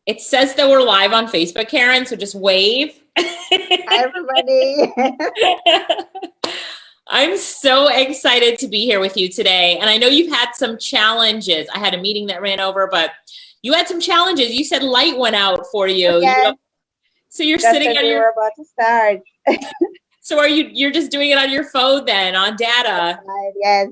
It says that we're live on Facebook, Karen, so just wave. Hi, everybody. I'm so excited to be here with you today. And I know you've had some challenges. I had a meeting that ran over, but you had some challenges. You said light went out for you. Yes. So you're Just sitting as on we your... were about to start. So you're just doing it on your phone then, on data? Yes.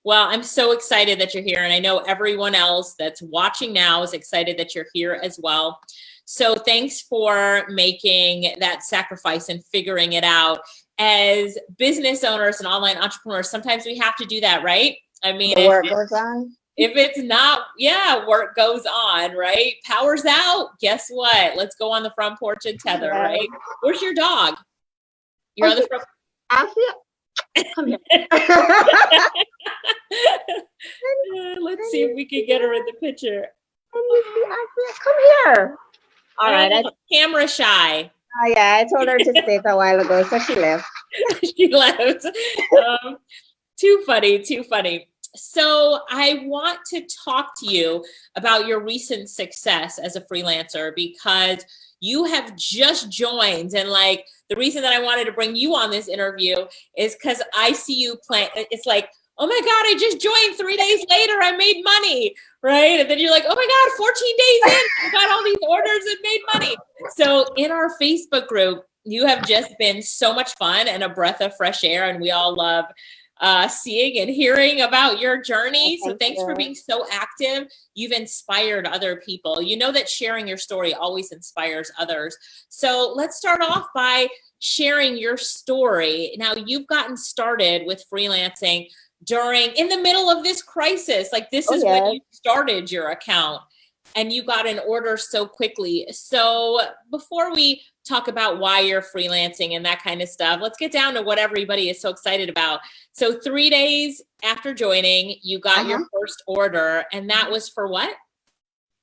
Well, I'm so excited that you're here, and I know everyone else that's watching now is excited that you're here as well. So thanks for making that sacrifice and figuring it out. As business owners and online entrepreneurs, sometimes we have to do that, right? I mean, the work goes on. If it's not, work goes on, right? Power's out. Guess what? Let's go on the front porch and tether, right? Where's your dog? You're on the front. Come here. Let's see if we can get her in the picture. Come here. All right. Camera shy. Oh, yeah, I told her to stay a while ago, so she left. She left. Too funny, too funny. So I want to talk to you about your recent success as a freelancer, because you have just joined, and like the reason that I wanted to bring you on this interview is because I see you plan. It's like, oh my God, I just joined. 3 days later, I made money, right? And then you're like, oh my God, 14 days in, I got all these orders and made money. So in our Facebook group, you have just been so much fun and a breath of fresh air, and we all love seeing and hearing about your journey. So thanks for being so active. You've inspired other people. You know that sharing your story always inspires others. So let's start off by sharing your story. Now, you've gotten started with freelancing in the middle of this crisis. Like this is when you started your account and you got an order so quickly. So before we talk about why you're freelancing and that kind of stuff, let's get down to what everybody is so excited about. So 3 days after joining, you got your first order, and that was for what?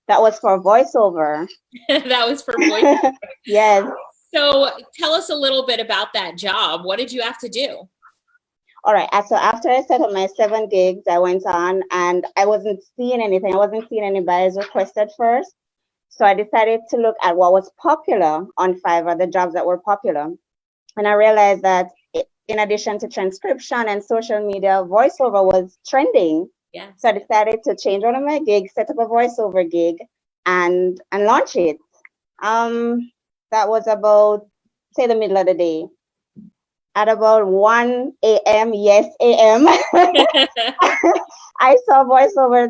That was for voiceover. That was for voiceover. Yes. So tell us a little bit about that job. What did you have to do? All right. So after I set up my 7 gigs, I went on and I wasn't seeing anything. I wasn't seeing any buyers request at first. So I decided to look at what was popular on Fiverr, the jobs that were popular. And I realized that in addition to transcription and social media, voiceover was trending. Yeah. So I decided to change one of my gigs, set up a voiceover gig and launch it. That was about, say, the middle of the day. At about 1 a.m., yes, a.m., I saw voiceover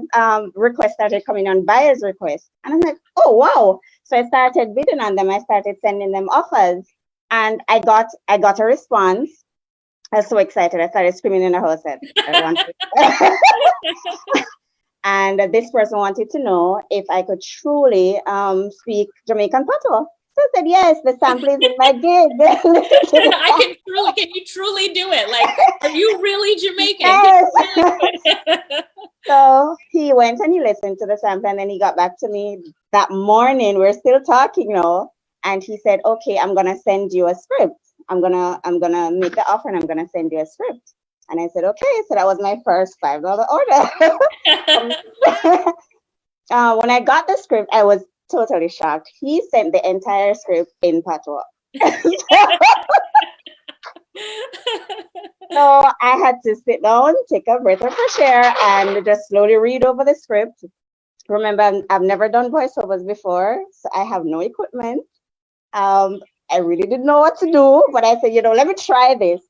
requests started coming on, buyers requests. And I'm like, oh, wow. So I started bidding on them. I started sending them offers. And I got a response. I was so excited. I started screaming in the house. And this person wanted to know if I could truly speak Jamaican patois. So I said, yes, the sample is in my gig. Can you truly do it? Like, are you really Jamaican? Yes. So he went and he listened to the sample, and then he got back to me that morning. We're still talking now. And he said, okay, I'm going to send you a script. I'm gonna make the offer and I'm gonna send you a script. And I said, okay. So that was my first $5 order. When I got the script, I was totally shocked. He sent the entire script in patois. So I had to sit down, take a breath of fresh air, and just slowly read over the script. Remember, I've never done voiceovers before, so I have no equipment. I really didn't know what to do, but I said, let me try this.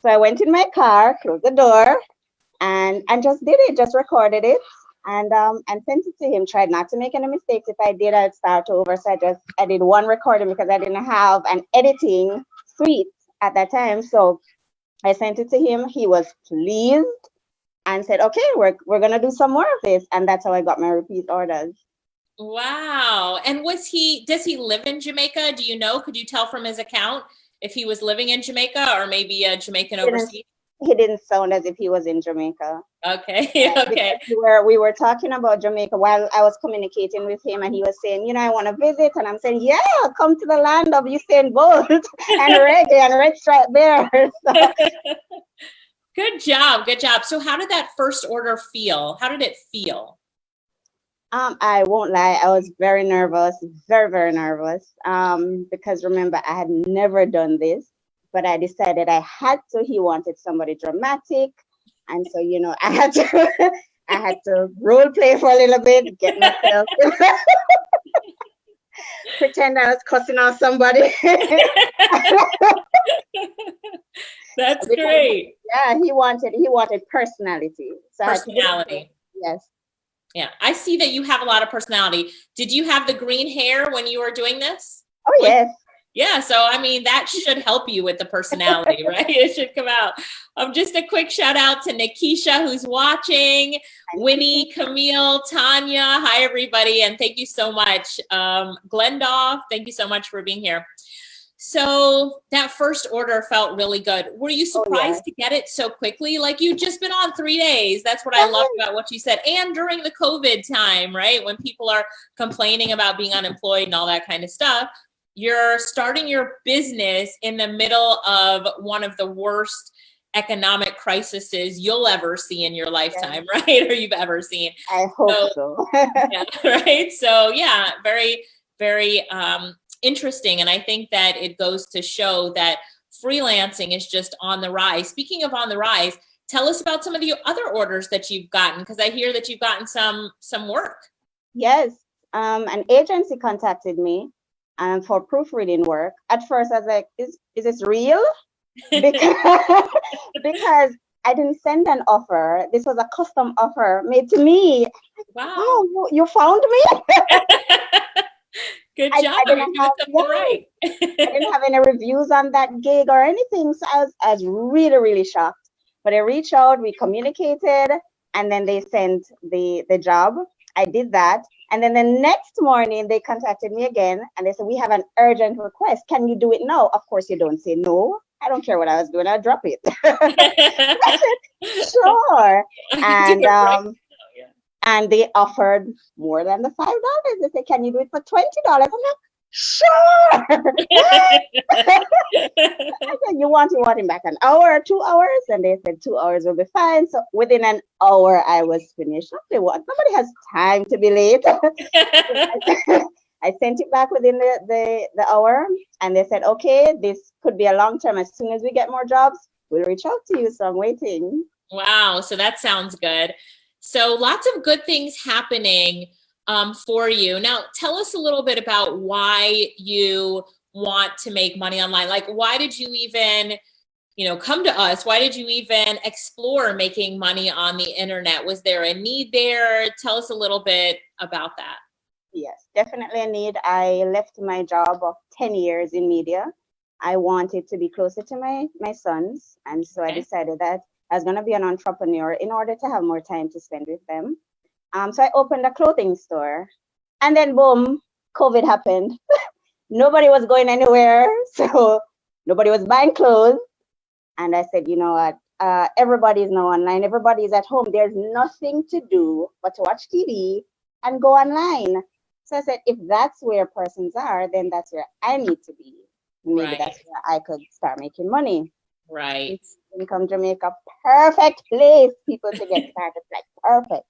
So I went in my car, closed the door, and just did it, just recorded it, and sent it to him. Tried not to make any mistakes. If I did, I'd start over. So I did one recording because I didn't have an editing suite at that time. So I sent it to him. He was pleased and said, okay, we're gonna do some more of this. And that's how I got my repeat orders. Wow. And does he live in Jamaica? Do you know? Could you tell from his account if he was living in Jamaica or maybe a Jamaican overseas? He didn't sound as if he was in Jamaica. Okay. Okay. We were talking about Jamaica while I was communicating with him, and he was saying, I want to visit. And I'm saying, yeah, come to the land of Usain Bolt and reggae and Red Stripe Bear. Good job. Good job. So how did that first order feel? How did it feel? I won't lie, I was very nervous, very, very nervous. Because remember, I had never done this, but I decided I had to. He wanted somebody dramatic. And so, I had to I had to role play for a little bit, get myself pretend I was cussing out somebody. That's Because, great. yeah, he wanted personality. So I had to give it to him. Personality. Yes. Yeah. I see that you have a lot of personality. Did you have the green hair when you were doing this? Oh When yes. Yeah, so I mean that should help you with the personality, right? It should come out. Just a quick shout out to Nikisha who's watching, Winnie, Camille, Tanya. Hi everybody, and thank you so much. Glendoff, thank you so much for being here. So that first order felt really good. Were you Oh yeah. surprised to get it so quickly? Like you've just been on 3 days. That's what I loved about what you said. And during the COVID time, right? When people are complaining about being unemployed and all that kind of stuff, you're starting your business in the middle of one of the worst economic crises you'll ever see in your lifetime, right? Or you've ever seen. I hope so. Yeah, right. So yeah, very, very interesting. And I think that it goes to show that freelancing is just on the rise. Speaking of on the rise, tell us about some of the other orders that you've gotten, because I hear that you've gotten some work. Yes. An agency contacted me for proofreading work. At first, I was like, "Is this real?" Because because I didn't send an offer. This was a custom offer made to me. Wow. Oh, you found me? Good I job. didn't You're have, doing something right. I didn't have any reviews on that gig or anything. So I was really, really shocked. But I reached out, we communicated, and then they sent the job. I did that. And then the next morning they contacted me again and they said, "We have an urgent request. Can you do it now?" Of course you don't say no. I don't care what I was doing, I'll drop it. I said, sure. And and they offered more than the $5. They said, "Can you do it for $20?" I'm like, sure. I said, you want him back an hour or 2 hours? And they said 2 hours will be fine. So within an hour, I was finished. Nobody has time to be late. I sent it back within the hour, and they said, "Okay, this could be a long term. As soon as we get more jobs, we'll reach out to you." So I'm waiting. Wow. So that sounds good. So lots of good things happening for you. Now, tell us a little bit about why you want to make money online. Like, why did you even, come to us? Why did you even explore making money on the internet? Was there a need there? Tell us a little bit about that. Yes, definitely a need. I left my job of 10 years in media. I wanted to be closer to my sons. And so I decided that I was going to be an entrepreneur in order to have more time to spend with them. So I opened a clothing store, and then boom, COVID happened. Nobody was going anywhere, so nobody was buying clothes. And I said, you know what? Everybody is now online. Everybody is at home. There's nothing to do but to watch TV and go online. So I said, if that's where persons are, then that's where I need to be. Maybe that's where I could start making money. Right. Income Jamaica, perfect place people to get started. Like perfect.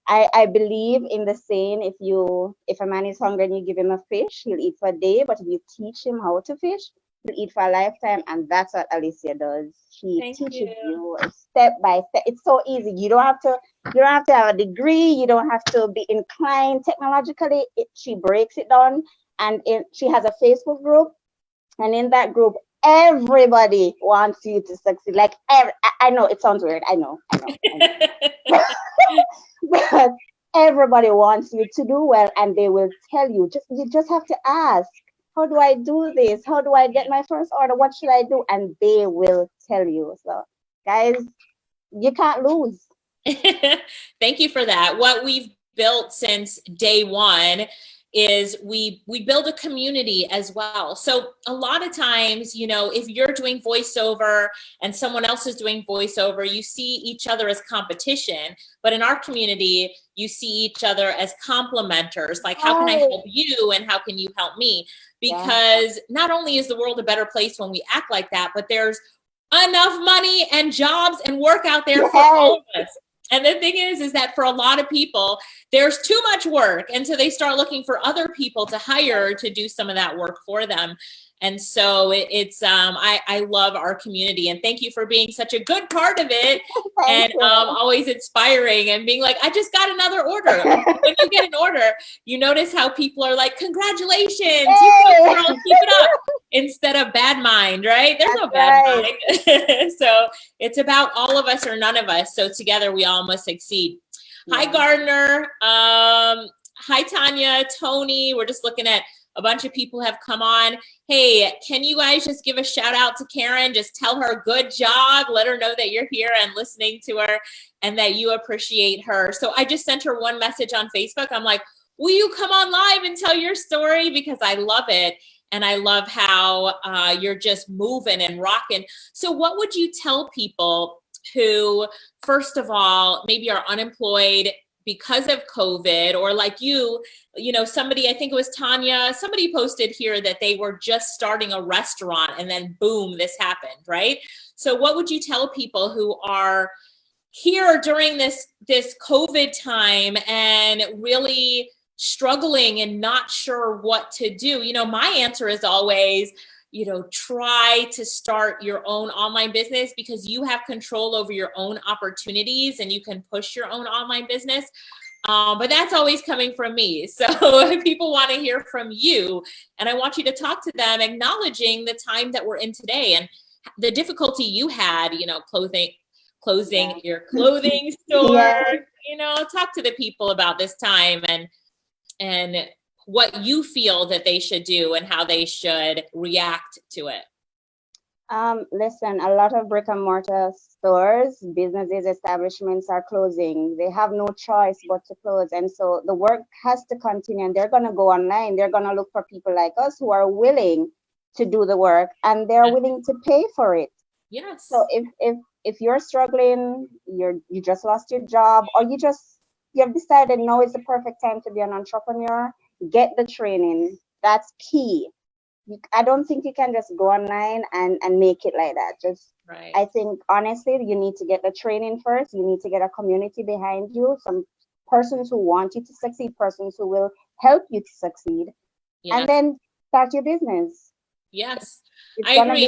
I believe in the saying, if a man is hungry and you give him a fish, he'll eat for a day. But if you teach him how to fish, he'll eat for a lifetime. And that's what Alicia does. She teaches you step by step. It's so easy. You don't have to have a degree. You don't have to be inclined technologically. She breaks it down, and she has a Facebook group, and in that group, everybody wants you to succeed. Like I know it sounds weird. I know. But everybody wants you to do well, and they will tell you. You just have to ask, how do I do this? How do I get my first order? What should I do? And they will tell you. So, guys, you can't lose. Thank you for that. What we've built since day one is we build a community as well. So a lot of times, if you're doing voiceover and someone else is doing voiceover, you see each other as competition. But in our community, you see each other as complementers. Like, how can I help you and how can you help me? Because not only is the world a better place when we act like that, but there's enough money and jobs and work out there for all of us. And the thing is that for a lot of people, there's too much work. And so they start looking for other people to hire to do some of that work for them. And so I love our community, and thank you for being such a good part of it. And always inspiring and being like, I just got another order. When you get an order, you notice how people are like, congratulations, you girl, keep it up, instead of bad mind, right? There's no bad mind. So it's about all of us or none of us. So together we all must succeed. Yeah. Hi, Gardner. Hi, Tanya, Tony. We're just looking at a bunch of people have come on. Hey, can you guys just give a shout out to Karen? Just tell her good job. Let her know that you're here and listening to her and that you appreciate her. So I just sent her one message on Facebook. I'm like, will you come on live and tell your story? Because I love it. And I love how you're just moving and rocking. So what would you tell people who, first of all, maybe are unemployed because of COVID, or like you know, somebody, I think it was Tanya, somebody posted here that they were just starting a restaurant and then boom, this happened, right? So what would you tell people who are here during this COVID time and really struggling and not sure what to do? You know, my answer is always, you know, try to start your own online business, because you have control over your own opportunities and you can push your own online business. But that's always coming from me. So people want to hear from you, and I want you to talk to them, acknowledging the time that we're in today and the difficulty you had, you know, closing your clothing store, you know, talk to the people about this time and what you feel that they should do and how they should react to it. Listen, a lot of brick and mortar stores, businesses, establishments are closing. They have no choice but to close. And so the work has to continue, and they're going to go online. They're going to look for people like us who are willing to do the work, and they're willing to pay for it. Yes. So if you're struggling, you just lost your job, or you've decided now is the perfect time to be an entrepreneur, get the training. That's key. I don't think you can just go online and make it like that. Right. I think, honestly, you need to get the training first. You need to get a community behind you, some persons who want you to succeed, persons who will help you to succeed, and then start your business. Yes, I agree.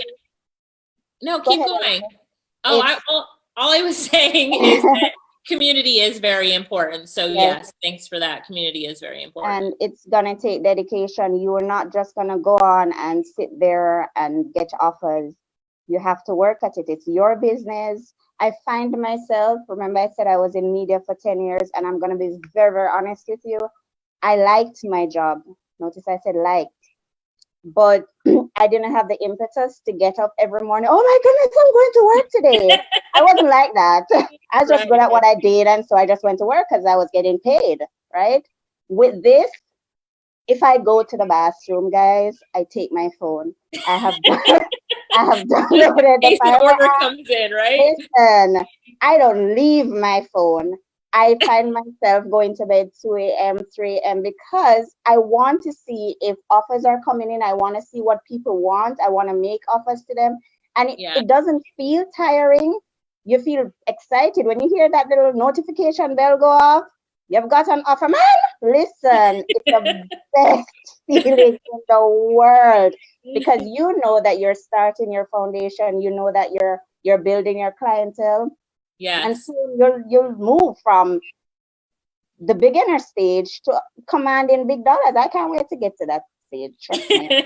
No, keep going. All I was saying is that community is very important. So yes, thanks for that. Community is very important. And it's gonna take dedication. You are not just gonna go on and sit there and get offers. You have to work at it. It's your business. I find myself, remember I said I was in media for 10 years, and I'm gonna be very, very honest with you. I liked my job. Notice I said liked. But I didn't have the impetus to get up every morning. Oh my goodness, I'm going to work today. I wasn't like that. I was just good at what I did. And so I just went to work because I was getting paid, right? With this, if I go to the bathroom, guys, I take my phone. I have downloaded the order comes in, right? Listen, I don't leave my phone. I find myself going to bed 2 a.m., 3 a.m. because I want to see if offers are coming in. I want to see what people want. I want to make offers to them. And it doesn't feel tiring. You feel excited when you hear that little notification bell go off. You've got an offer, man. Listen, it's the best feeling in the world, because you know that you're starting your foundation. You know that you're building your clientele. Yeah. And so you'll move from the beginner stage to commanding big dollars. I can't wait to get to that stage. Trust me.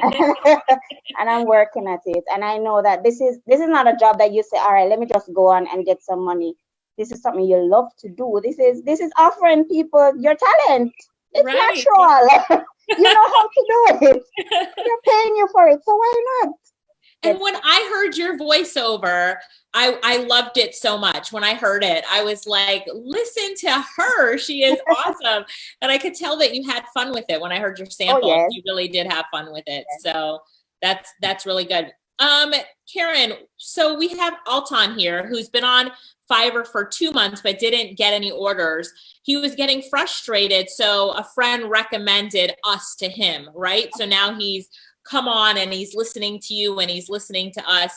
And I'm working at it. And I know that this is not a job that you say, all right, let me just go on and get some money. This is something you love to do. This is offering people your talent. It's natural. You know how to do it. They're paying you for it. So why not? And when I heard your voiceover, I loved it so much. When I heard it, I was like, listen to her. She is awesome. And I could tell that you had fun with it. When I heard your sample, you really did have fun with it. So that's really good. Karen, so we have Alton here, who's been on Fiverr for 2 months, but didn't get any orders. He was getting frustrated. So a friend recommended us to him, right? So now he's come on and he's listening to you and he's listening to us.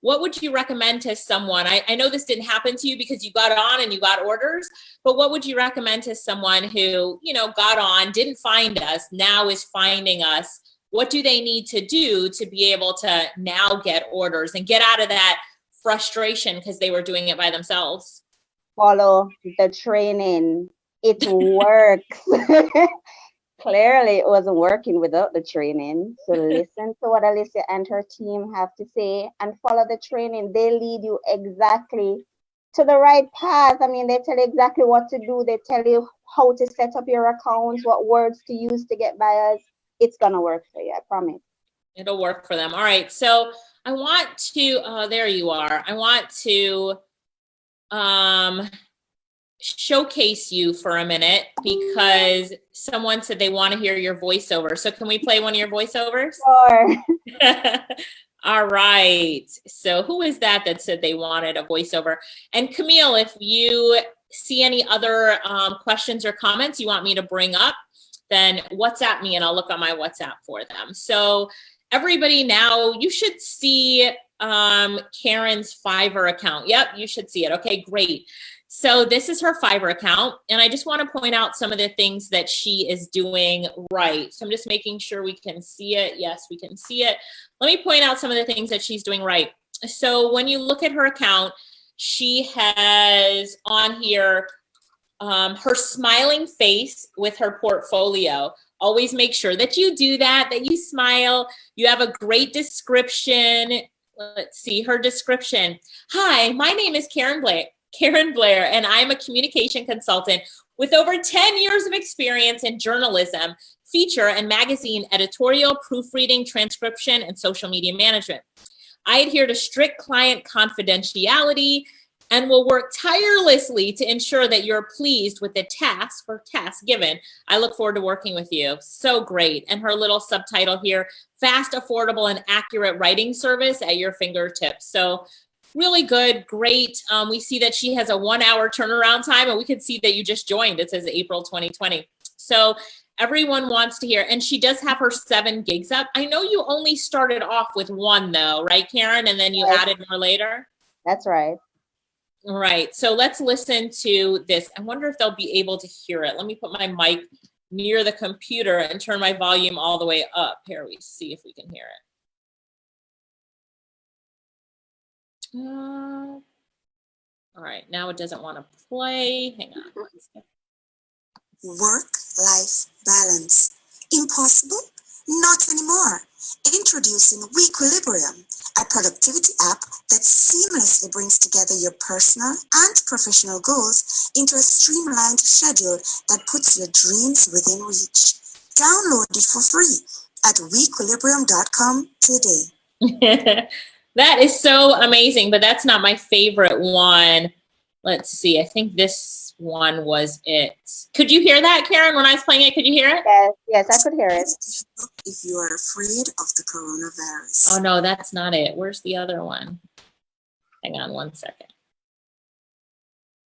what would you recommend to someone? I know this didn't happen to you because you got on and you got orders, but what would you recommend to someone who, got on, didn't find us, now is finding us? What do they need to do to be able to now get orders and get out of that frustration because they were doing it by themselves? Follow the training. It works. Clearly, it wasn't working without the training. So listen to what Alicia and her team have to say and follow the training. They lead you exactly to the right path. I mean, they tell you exactly what to do. They tell you how to set up your accounts, what words to use to get buyers. It's going to work for you, I promise. It'll work for them. All right. So I want to, there you are. I want to showcase you for a minute because someone said they want to hear your voiceover. So can we play one of your voiceovers? Sure. All right. So who is that said they wanted a voiceover? And Camille, if you see any other questions or comments you want me to bring up, then WhatsApp me and I'll look on my WhatsApp for them. So everybody now, you should see Karen's Fiverr account. Yep, you should see it. Okay, great. So this is her Fiverr account. And I just want to point out some of the things that she is doing right. So I'm just making sure we can see it. Yes, we can see it. Let me point out some of the things that she's doing right. So when you look at her account, she has on here her smiling face with her portfolio. Always make sure that you do that you smile. You have a great description. Let's see her description. Hi, my name is Karen Blair, and I'm a communication consultant with over 10 years of experience in journalism, feature and magazine editorial, proofreading, transcription, and social media management. I adhere to strict client confidentiality and will work tirelessly to ensure that you're pleased with the task given. I look forward to working with you. So great. And her little subtitle here, fast, affordable, and accurate writing service at your fingertips. So really good, great. We see that she has a 1 hour turnaround time, and we can see that you just joined. It says April 2020. So everyone wants to hear, and she does have her 7 gigs up. I know you only started off with 1 though, right, Karen? And then you added more later? That's right. All right, so let's listen to this. I wonder if they'll be able to hear it. Let me put my mic near the computer and turn my volume all the way up. Here, we see if we can hear it. All right, now it doesn't want to play. Hang on one second. Work-life balance. Impossible? Not anymore. Introducing Wequilibrium, a productivity app that seamlessly brings together your personal and professional goals into a streamlined schedule that puts your dreams within reach. Download it for free at wequilibrium.com today. That is so amazing, but that's not my favorite one. Let's see. I think this one was it. Could you hear that, Karen, when I was playing it? Could you hear it? Yes, I could hear it. If you are afraid of the coronavirus. Oh, no, that's not it. Where's the other one? Hang on one second.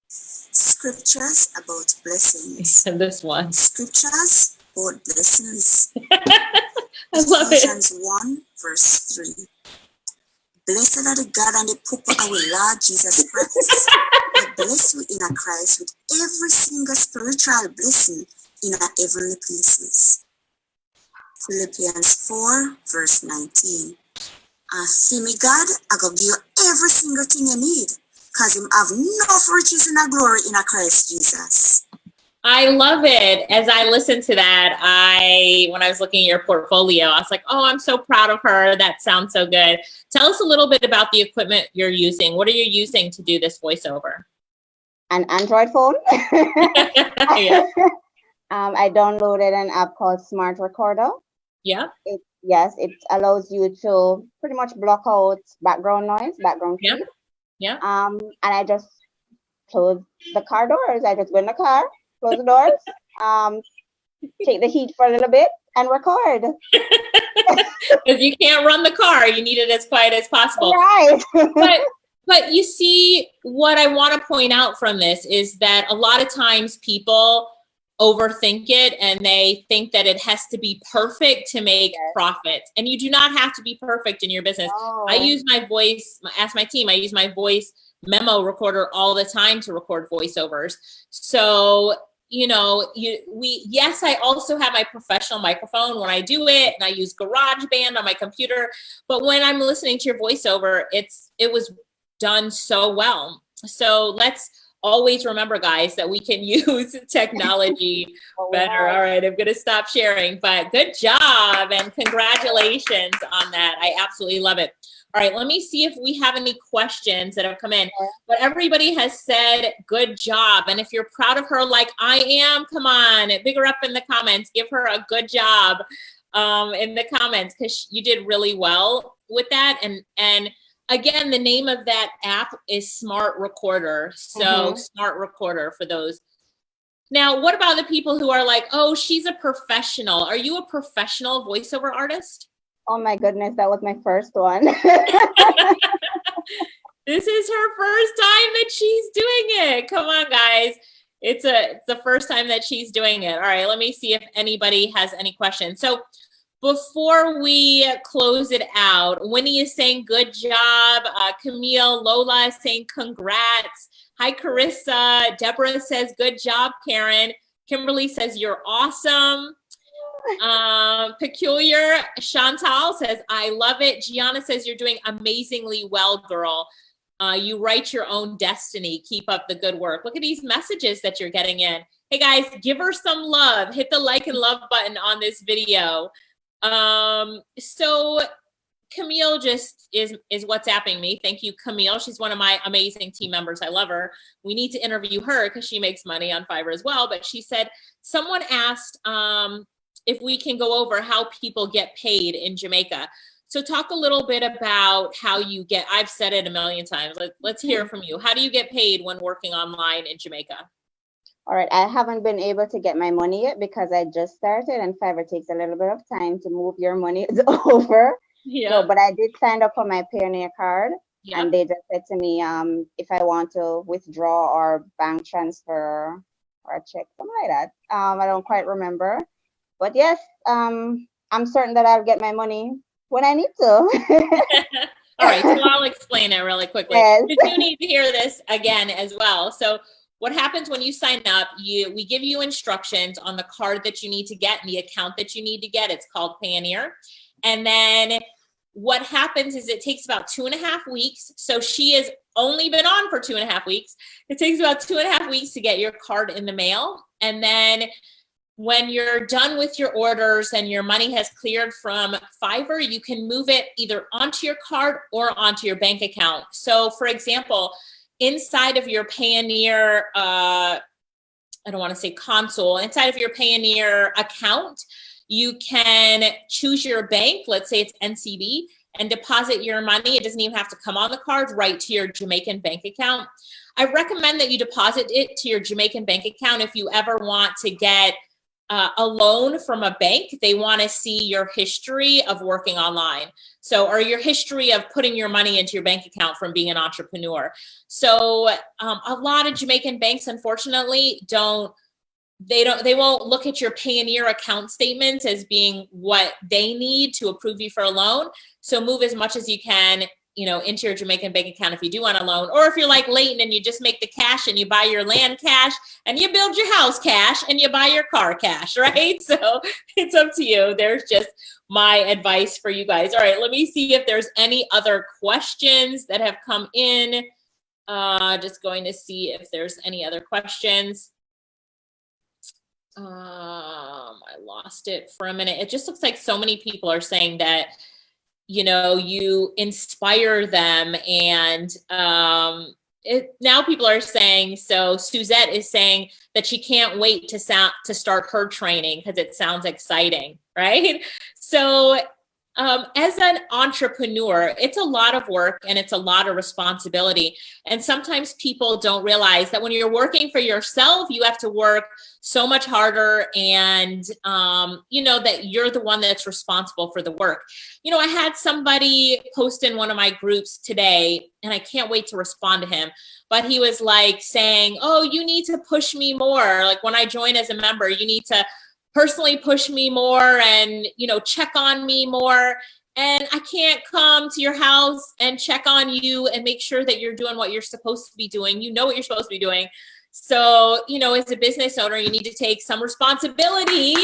Scriptures about blessings. This one. Scriptures about blessings. I love it. Ephesians 1 verse 3. Blessed are the God and the people of our Lord Jesus Christ. I bless you in Christ with every single spiritual blessing in our heavenly places. Philippians 4 verse 19. And see me, God, I go give you every single thing you need, because him have enough riches in our glory in our Christ Jesus. I love it. As I listened to that, when I was looking at your portfolio, I was like, oh, I'm so proud of her. That sounds so good. Tell us a little bit about the equipment you're using. What are you using to do this voiceover? An Android phone. Yeah. I downloaded an app called Smart Recorder. Yeah. It allows you to pretty much block out background noise, background Yeah. feed. Yeah. And I just close the car doors. I just go in the car, close the doors, take the heat for a little bit, and record. Because you can't run the car. You need it as quiet as possible. Right. But you see, what I want to point out from this is that a lot of times people overthink it and they think that it has to be perfect to make profits. And you do not have to be perfect in your business. I use my voice, ask my team, I use my voice memo recorder all the time to record voiceovers. So, you know, yes, I also have my professional microphone when I do it, and I use GarageBand on my computer. But when I'm listening to your voiceover, it was done so well. So let's always remember, guys, that we can use technology better. All right, I'm going to stop sharing, but good job and congratulations on that. I absolutely love it. All right, let me see if we have any questions that have come in. But everybody has said good job. And if you're proud of her like I am, come on, bigger up in the comments. Give her a good job in the comments, because you did really well with that. And again, the name of that app is Smart Recorder. So Smart Recorder for those. Now, what about the people who are like, oh, she's a professional? Are you a professional voiceover artist? Oh my goodness, that was my first one. This is her first time that she's doing it. Come on, guys. It's the first time that she's doing it. All right, let me see if anybody has any questions. So before we close it out, Winnie is saying good job. Camille, Lola is saying congrats. Hi, Carissa. Deborah says good job, Karen. Kimberly says you're awesome. Peculiar Chantal says I love it. Gianna says you're doing amazingly well, girl. You write your own destiny. Keep up the good work. Look at these messages that you're getting in. Hey guys, give her some love. Hit the like and love button on this video. So Camille just is WhatsApping me. Thank you, Camille. She's one of my amazing team members. I love her. We need to interview her because she makes money on Fiverr as well. But she said someone asked if we can go over how people get paid in Jamaica. So talk a little bit about how you get, I've said it a million times. Let's hear from you. How do you get paid when working online in Jamaica? All right, I haven't been able to get my money yet because I just started, and Fiverr takes a little bit of time to move your money over. Yeah. So, but I did sign up for my Payoneer card, and they just said to me if I want to withdraw or bank transfer or a check, something like that. I don't quite remember. But yes, I'm certain that I'll get my money when I need to. All right, so I'll explain it really quickly. Yes. You do need to hear this again as well. So what happens when you sign up, we give you instructions on the card that you need to get and the account that you need to get. It's called Payoneer. And then what happens is it takes about 2.5 weeks. So she has only been on for 2.5 weeks. It takes about 2.5 weeks to get your card in the mail. And then when you're done with your orders and your money has cleared from Fiverr, you can move it either onto your card or onto your bank account. So for example, inside of your Payoneer, I don't want to say console, inside of your Payoneer account, you can choose your bank, let's say it's NCB, and deposit your money. It doesn't even have to come on the card, right to your Jamaican bank account. I recommend that you deposit it to your Jamaican bank account if you ever want to get a loan from a bank. They want to see your history of working online. So, or your history of putting your money into your bank account from being an entrepreneur. So a lot of Jamaican banks, unfortunately, they won't look at your Payoneer account statements as being what they need to approve you for a loan. So move as much as you can, into your Jamaican bank account if you do want a loan, or if you're like Leighton and you just make the cash and you buy your land cash and you build your house cash and you buy your car cash, right? So it's up to you. There's just my advice for you guys. All right, let me see if there's any other questions that have come in. Just going to see if there's any other questions. I lost it for a minute. It just looks like so many people are saying that you inspire them, and now people are saying, so Suzette is saying that she can't wait to start her training because it sounds exciting, right? So As an entrepreneur, it's a lot of work and it's a lot of responsibility. And sometimes people don't realize that when you're working for yourself, you have to work so much harder and, that you're the one that's responsible for the work. I had somebody post in one of my groups today, and I can't wait to respond to him, but he was like saying, oh, you need to push me more. Like when I join as a member, you need to personally push me more and, check on me more. And I can't come to your house and check on you and make sure that you're doing what you're supposed to be doing. You know what you're supposed to be doing. So, as a business owner, you need to take some responsibility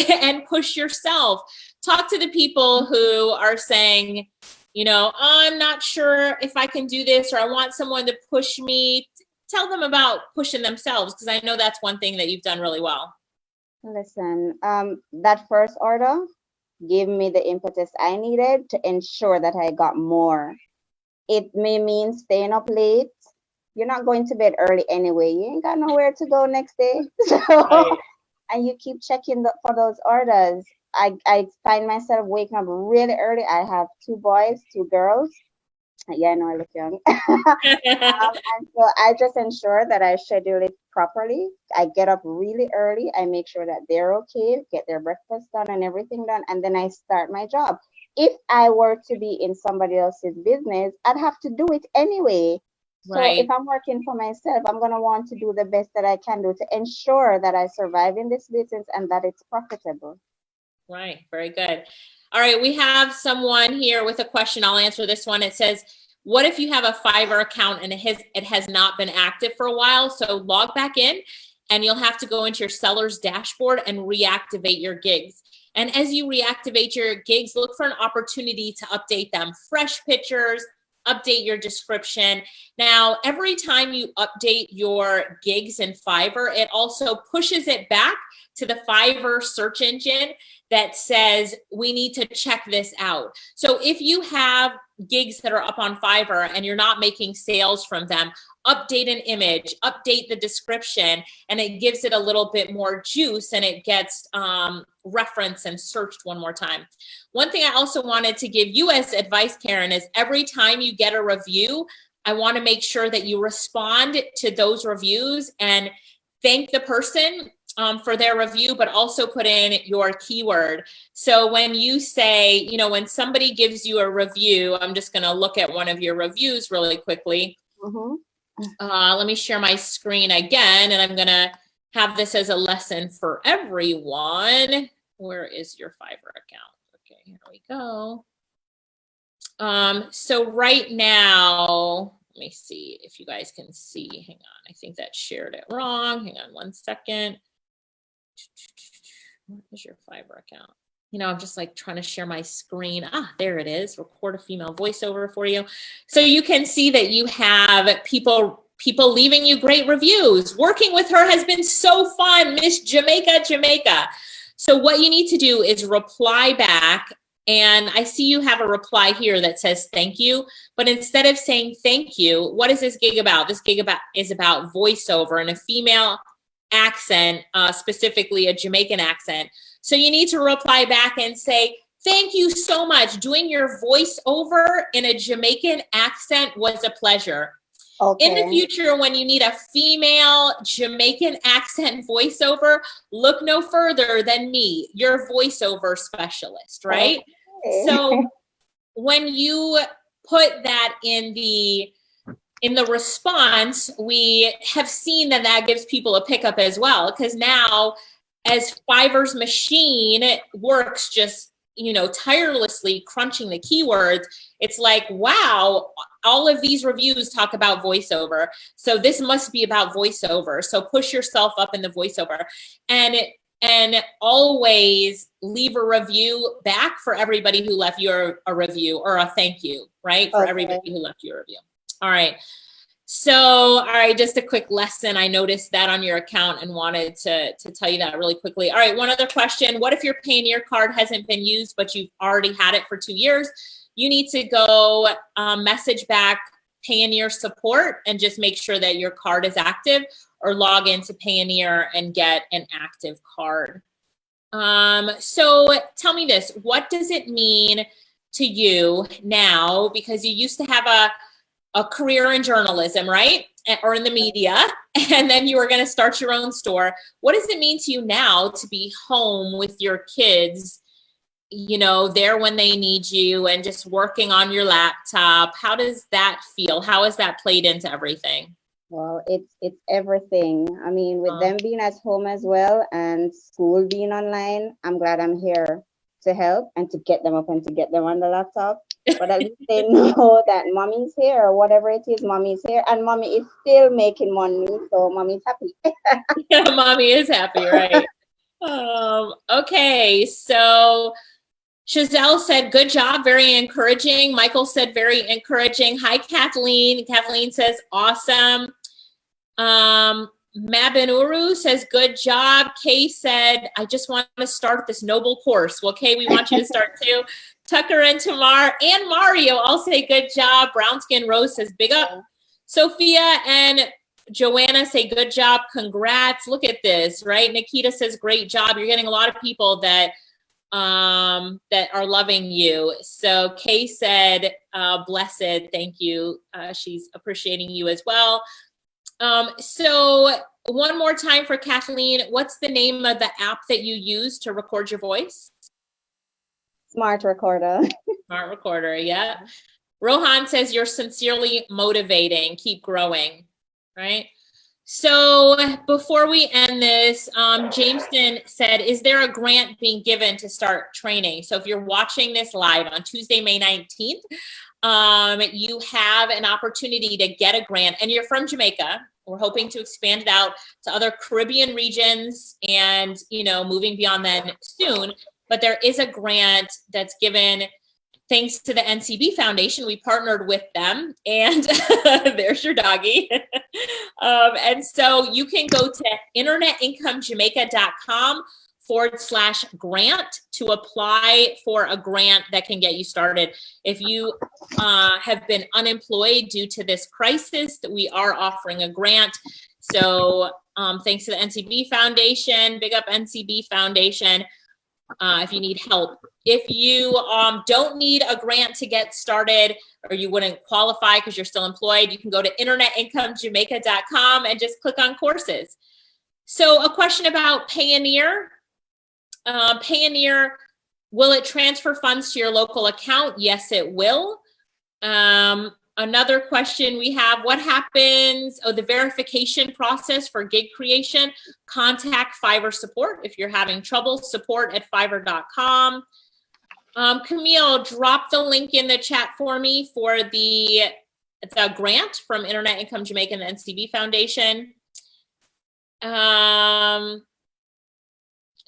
and push yourself. Talk to the people who are saying, I'm not sure if I can do this, or I want someone to push me. Tell them about pushing themselves, because I know that's one thing that you've done really well. Listen, that first order gave me the impetus I needed to ensure that I got more. It may mean staying up late. You're not going to bed early anyway. You ain't got nowhere to go next day. So, right. And you keep checking for those orders. I find myself waking up really early. I have 2 boys, 2 girls. Yeah, I know I look young. And so I just ensure that I schedule it properly. I get up really early. I make sure that they're okay, get their breakfast done and everything done, and then I start my job. If I were to be in somebody else's business, I'd have to do it anyway. Right. So if I'm working for myself, I'm going to want to do the best that I can do to ensure that I survive in this business and that it's profitable. Right. Very good. All right. We have someone here with a question. I'll answer this one. It says, what if you have a Fiverr account and it has not been active for a while? So log back in and you'll have to go into your seller's dashboard and reactivate your gigs. And as you reactivate your gigs, look for an opportunity to update them. Fresh pictures, update your description. Now, every time you update your gigs in Fiverr, it also pushes it back to the Fiverr search engine that says, we need to check this out. So if you have gigs that are up on Fiverr and you're not making sales from them, update an image, update the description, and it gives it a little bit more juice and it gets referenced and searched one more time. One thing I also wanted to give you as advice, Karen, is every time you get a review, I want to make sure that you respond to those reviews and thank the person for their review, but also put in your keyword. So when you say, when somebody gives you a review, I'm just going to look at one of your reviews really quickly. Mm-hmm. Let me share my screen again, and I'm going to have this as a lesson for everyone. Where is your Fiverr account? Okay, here we go. So right now, let me see if you guys can see. Hang on, I think that shared it wrong. Hang on 1 second. What is your Fiverr account? I'm just like trying to share my screen. There it is. Record a female voiceover for you. So you can see that you have people leaving you great reviews. Working with her has been so fun, Miss Jamaica. So what you need to do is reply back. And I see you have a reply here that says thank you. But instead of saying thank you, what is this gig about? This gig is about voiceover and a female accent, specifically a Jamaican accent. So you need to reply back and say, thank you so much. Doing your voiceover in a Jamaican accent was a pleasure. Okay. In the future, when you need a female Jamaican accent voiceover, look no further than me, your voiceover specialist, right? Okay. So when you put that in the response, we have seen that gives people a pickup as well, because now as Fiverr's machine works just, tirelessly crunching the keywords, it's like, wow, all of these reviews talk about voiceover. So this must be about voiceover. So push yourself up in the voiceover and always leave a review back for everybody who left you a review, or a thank you, right? For everybody who left you a review. All right. So, just a quick lesson. I noticed that on your account and wanted to tell you that really quickly. All right, one other question. What if your Payoneer card hasn't been used, but you've already had it for 2 years? You need to go message back Payoneer support and just make sure that your card is active, or log into Payoneer and get an active card. So tell me this, what does it mean to you now? Because you used to have a career in journalism, right? Or in the media, and then you were going to start your own store. What does it mean to you now to be home with your kids, you know, there when they need you and just working on your laptop? How does that feel? How has that played into everything? Well, it's everything. I mean, with them being at home as well and school being online, I'm glad I'm here to help and to get them up and to get them on the laptop. But at least they know that mommy's here, whatever it is, mommy's here, and mommy is still making money, so mommy's happy. Yeah, mommy is happy, right? Okay, so Chazelle said, good job, very encouraging. Michael said, very encouraging. Hi, Kathleen. Kathleen says, awesome. Mabinuru says, good job. Kay said, I just want to start this noble course. Well, Kay, we want you to start too. Tucker and Tamar and Mario all say, good job. Brown Skin Rose says, big up. Sophia and Joanna say, good job. Congrats. Look at this, right? Nikita says, great job. You're getting a lot of people that are loving you. So Kay said, blessed, thank you. She's appreciating you as well. So one more time for Kathleen, what's the name of the app that you use to record your voice? Smart Recorder. Smart Recorder, yeah. Rohan says, you're sincerely motivating, keep growing, right? So before we end this, Jameson said, is there a grant being given to start training? So if you're watching this live on Tuesday, May 19th, you have an opportunity to get a grant, and you're from Jamaica. We're hoping to expand it out to other Caribbean regions and, you know, moving beyond that soon. But there is a grant that's given thanks to the NCB Foundation. We partnered with them, and there's your doggy. And so you can go to internetincomejamaica.com/grant to apply for a grant that can get you started. If you have been unemployed due to this crisis, we are offering a grant. So thanks to the NCB Foundation, big up NCB Foundation. If you need help. If you don't need a grant to get started, or you wouldn't qualify because you're still employed, you can go to internetincomejamaica.com and just click on courses. So a question about Payoneer. Payoneer, will it transfer funds to your local account? Yes, it will. Another question we have, what happens, the verification process for gig creation, contact Fiverr support if you're having trouble, support@fiverr.com. Camille, drop the link in the chat for me for the grant from Internet Income Jamaica and the NCB Foundation.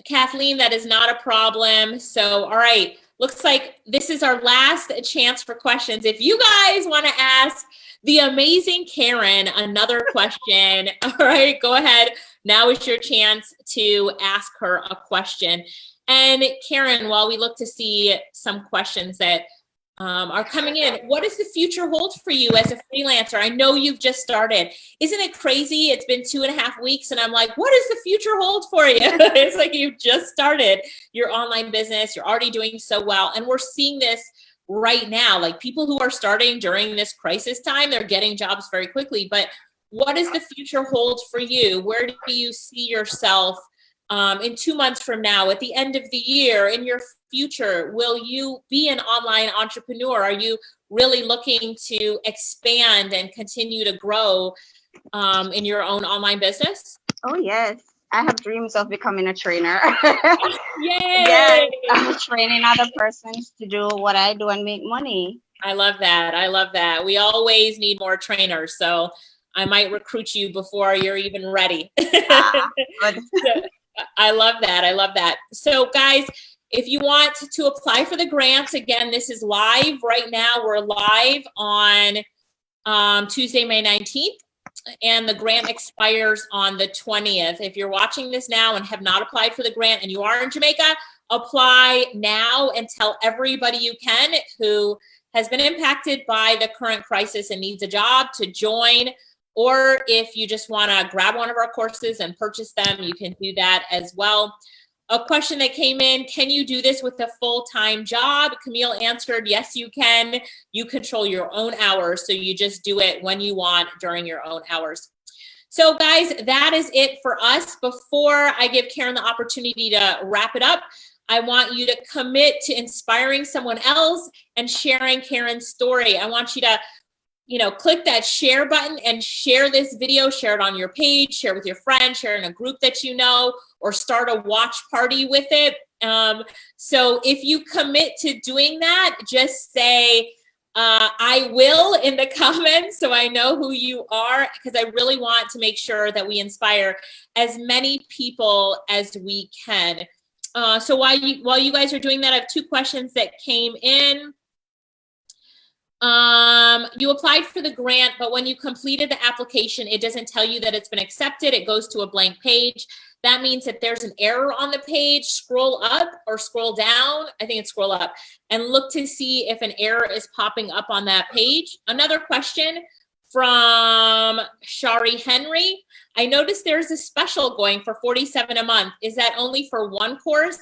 Kathleen, that is not a problem. So, all right. Looks like this is our last chance for questions. If you guys want to ask the amazing Karen another question, all right, go ahead. Now is your chance to ask her a question. And Karen, while we look to see some questions that are coming in, what does the future hold for you as a freelancer? I know you've just started. Isn't it crazy? It's been 2.5 weeks and I'm like, what does the future hold for you? It's like you've just started your online business. You're already doing so well. And we're seeing this right now, like people who are starting during this crisis time, they're getting jobs very quickly. But what does the future hold for you? Where do you see yourself in 2 months from now, at the end of the year, in your future? Will you be an online entrepreneur? Are you really looking to expand and continue to grow in your own online business? Oh, yes. I have dreams of becoming a trainer. Yay! Yes, I'm training other persons to do what I do and make money. I love that. I love that. We always need more trainers. So I might recruit you before you're even ready. I love that. I love that. So guys, if you want to apply for the grants, again, this is live right now. We're live on Tuesday, May 19th, and the grant expires on the 20th. If you're watching this now and have not applied for the grant and you are in Jamaica, apply now and tell everybody you can who has been impacted by the current crisis and needs a job to join. Or if you just want to grab one of our courses and purchase them, you can do that as well. a question that came in, can you do this with a full-time job? Camille answered, yes, you can. You control your own hours, so you just do it when you want during your own hours. So guys, that is it for us. Before I give Karen the opportunity to wrap it up, I want you to commit to inspiring someone else and sharing Karen's story. I want you to, click that share button and share this video, share it on your page, share it with your friends, share it in a group that you know, or start a watch party with it. So if you commit to doing that, just say, I will in the comments so I know who you are, because I really want to make sure that we inspire as many people as we can. So while you guys are doing that, I have 2 questions that came in. You applied for the grant, but when you completed the application, it doesn't tell you that it's been accepted. It goes to a blank page. That means that there's an error on the page. Scroll up or scroll down. I think it's scroll up and look to see if an error is popping up on that page. Another question from Shari Henry. I noticed there's a special going for $47 a month. Is that only for one course?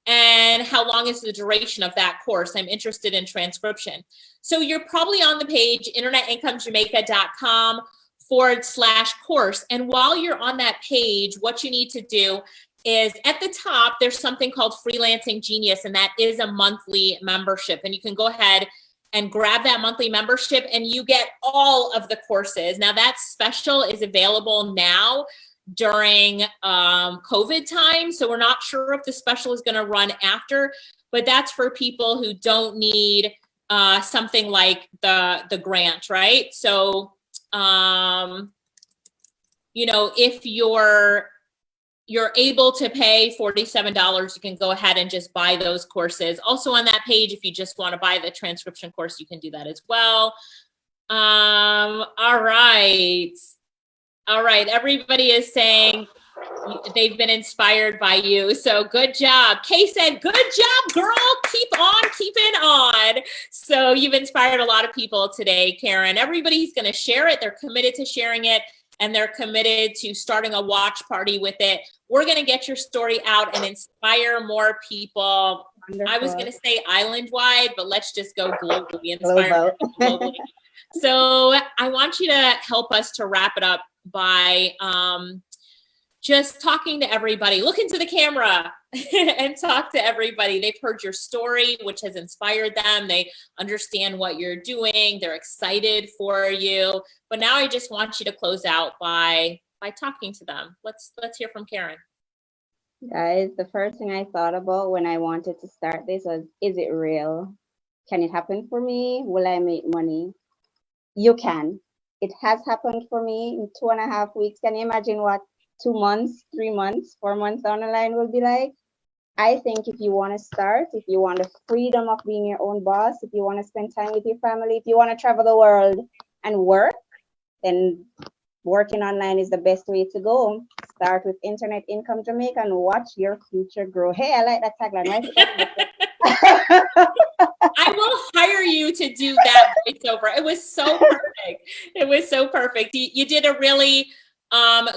And how long is the duration of that course? I'm interested in transcription. So you're probably on the page, internetincomejamaica.com/course. And while you're on that page, what you need to do is at the top, there's something called Freelancing Genius, and that is a monthly membership. And you can go ahead and grab that monthly membership and you get all of the courses. Now that special is available now during COVID time. So we're not sure if the special is going to run after, but that's for people who don't need something like the grant, right? So, if you're able to pay $47, you can go ahead and just buy those courses. Also on that page, if you just want to buy the transcription course, you can do that as well. All right. Everybody is saying they've been inspired by you. So good job. Kay said, good job, girl. Keep on keeping on. So you've inspired a lot of people today, Karen. Everybody's going to share it. They're committed to sharing it, and they're committed to starting a watch party with it. We're going to get your story out and inspire more people. Wonderful. I was going to say island-wide, but let's just go globally. Inspire globally. So I want you to help us to wrap it up by just talking to everybody. Look into the camera and talk to everybody. They've heard your story, which has inspired them. They understand what you're doing. They're excited for you. But now I just want you to close out by talking to them. Let's hear from Karen. Guys, the first thing I thought about when I wanted to start this was, is it real? Can it happen for me? Will I make money? You can. It has happened for me in 2.5 weeks. Can you imagine what 2 months, 3 months, 4 months down the line will be like? I think if you want to start, if you want the freedom of being your own boss, if you want to spend time with your family, if you want to travel the world and work, then working online is the best way to go. Start with Internet Income Jamaica and watch your future grow. Hey, I like that tagline. I will hire you to do that voiceover. It was so perfect. It was so perfect. You did a really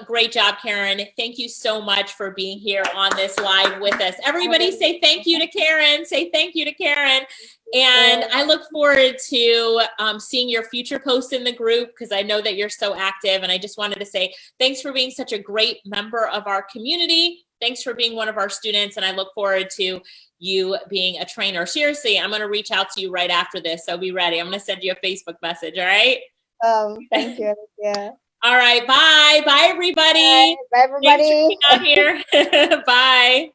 great job, Karen. Thank you so much for being here on this live with us. Everybody say thank you to Karen. Say thank you to Karen. And I look forward to seeing your future posts in the group, because I know that you're so active. And I just wanted to say thanks for being such a great member of our community. Thanks for being one of our students. And I look forward to you being a trainer. Seriously, I'm going to reach out to you right after this. So be ready. I'm going to send you a Facebook message. All right. Thank you. Yeah. All right. Bye. Bye, everybody. Bye everybody. Thanks for being out here. Bye.